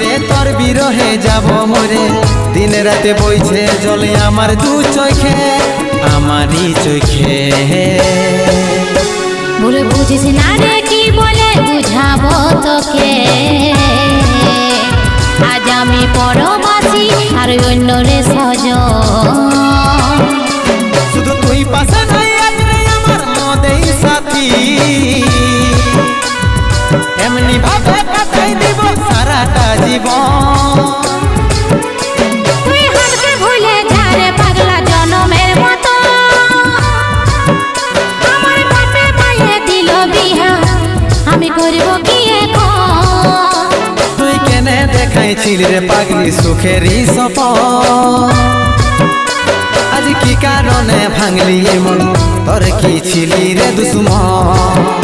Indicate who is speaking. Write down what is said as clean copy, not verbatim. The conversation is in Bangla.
Speaker 1: রে তোর বিরহে যাব মরে, দিন রাতে বইছে জলে আমার দু চোখে, আমারই চোখে।
Speaker 2: বলে বুঝিস না রে কি বলে বুঝাবো তোকে, আজ আমি পরবাসী আর অন্য রে সজন।
Speaker 1: শুধু তুই পাশে নাই আজ রে আমার মদেই সাথী, এমনি ভাবে কাটাই দিব সারাটা জীবন।
Speaker 2: তুই হারকে ভুলে যা রে পাগলা জনমের মতো, আমার বাপে মায়ে দিল বিহা, আমি করব কি এখন?
Speaker 1: তুই কেনে দেখাইছিলি রে পাগলি সুখেরই সপন, আজ কি কারণে ভাঙলি মন, তোর কি ছিলি রে দুশ্মন?